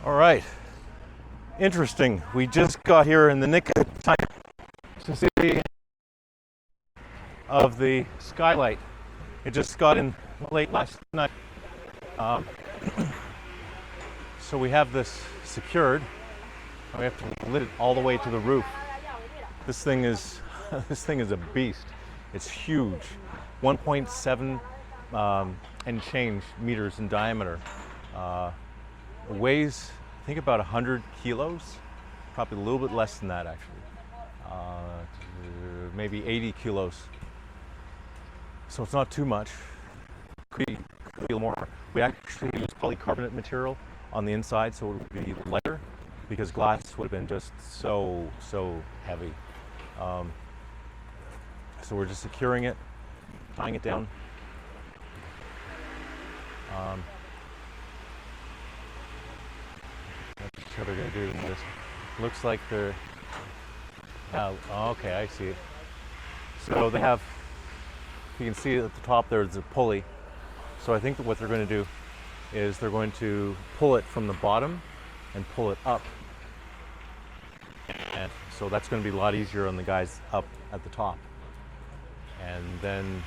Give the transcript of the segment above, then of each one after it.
All right, interesting. We just got here in the nick of time to see of the Skylight. It just got in late last night. So we have this secured. We have to lift it all the way to the roof. This thing is a beast. It's huge, 1.7 and change meters in diameter. It weighs, I think, about 100 kilos, probably a little bit less than that actually, maybe 80 kilos. So it's not too much. Could be more. We actually use polycarbonate material on the inside, so it would be lighter, because glass would have been just so heavy. So we're just securing it, tying it down. That's what they're going to do. This looks like they're. Oh, okay, I see it. So they have. You can see at the top there's a pulley. So I think that what they're going to do is they're going to pull it from the bottom and pull it up. And so that's going to be a lot easier on the guys up at the top. And then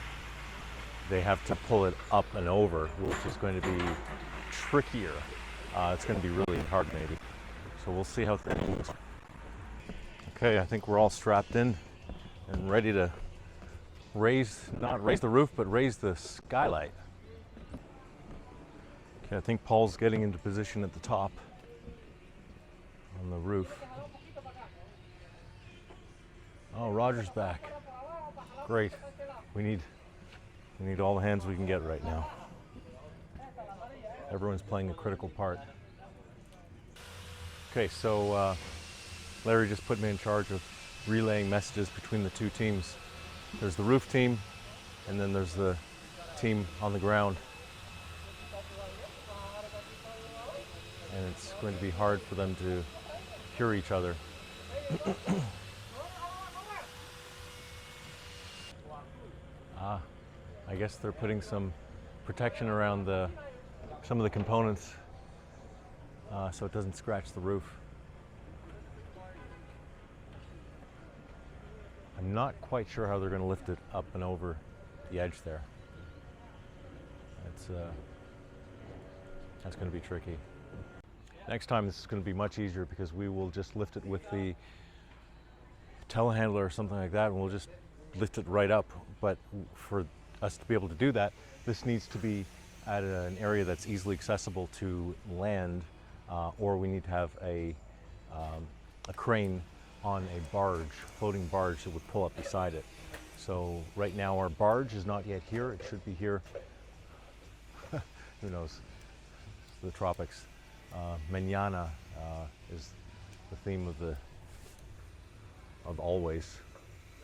they have to pull it up and over, which is going to be trickier. It's going to be really hard maybe. So we'll see how things move. Okay, I think we're all strapped in and ready to not raise the roof, but raise the Skylight. Okay, I think Paul's getting into position at the top on the roof. Oh, Roger's back. Great. We need all the hands we can get right now. Everyone's playing a critical part. Okay, so Larry just put me in charge of relaying messages between the two teams. There's the roof team, and then there's the team on the ground. And it's going to be hard for them to hear each other. I guess they're putting some protection around some of the components so it doesn't scratch the roof. I'm not quite sure how they're going to lift it up and over the edge there. That's going to be tricky. Next time this is going to be much easier, because we will just lift it with the telehandler or something like that, and we'll just lift it right up. But for us to be able to do that, this needs to be at an area that's easily accessible to land, or we need to have a crane on a barge, floating barge that would pull up beside it. So right now our barge is not yet here. It should be here. Who knows? The tropics. Mañana is the theme of always.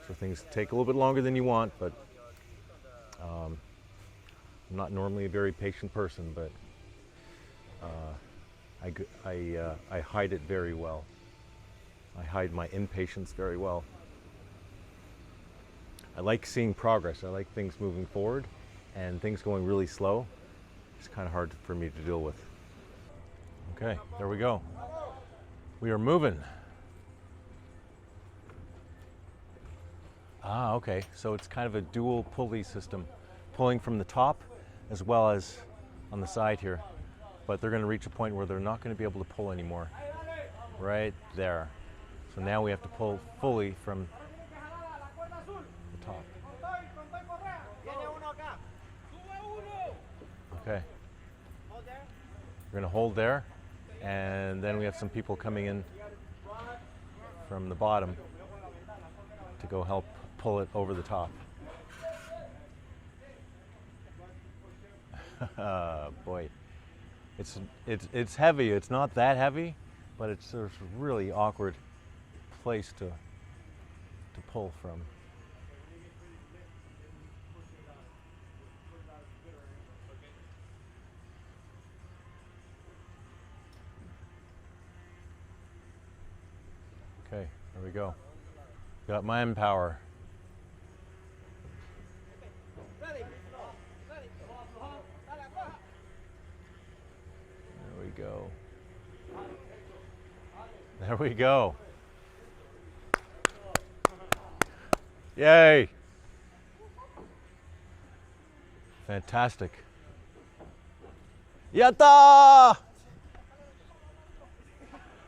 So things take a little bit longer than you want, but I'm not normally a very patient person, but I hide it very well. I hide my impatience very well. I like seeing progress. I like things moving forward, and things going really slow. It's kind of hard for me to deal with. Okay, there we go. We are moving. Okay, so it's kind of a dual pulley system, pulling from the top as well as on the side here. But they're going to reach a point where they're not going to be able to pull anymore. Right there. So now we have to pull fully from the top. Okay. We're going to hold there, and then we have some people coming in from the bottom to go help pull it over the top. Boy, it's heavy. It's not that heavy, but it's a really awkward place to pull from. Okay, there we go. Got manpower. There we go. There we go. Yay! Fantastic. Yatta!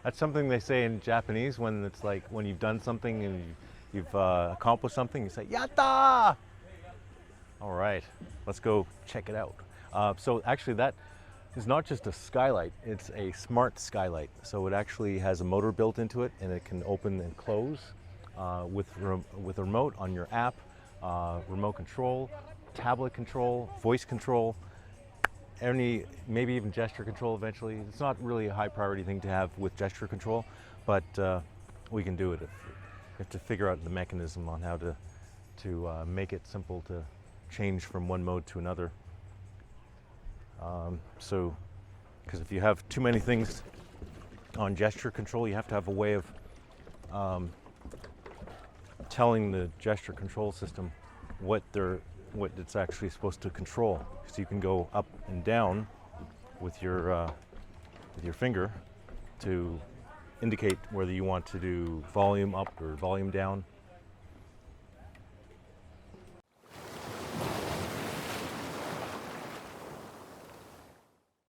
That's something they say in Japanese when it's like when you've done something and you've accomplished something, you say yatta! All right, let's go check it out. So actually that is not just a skylight, it's a smart skylight. So it actually has a motor built into it and it can open and close with a remote on your app, remote control, tablet control, voice control, maybe even gesture control eventually. It's not really a high priority thing to have with gesture control, but we can do it. You have to figure out the mechanism on how to make it simple to change from one mode to another. Because if you have too many things on gesture control, you have to have a way of telling the gesture control system what it's actually supposed to control. So you can go up and down with your finger to indicate whether you want to do volume up or volume down.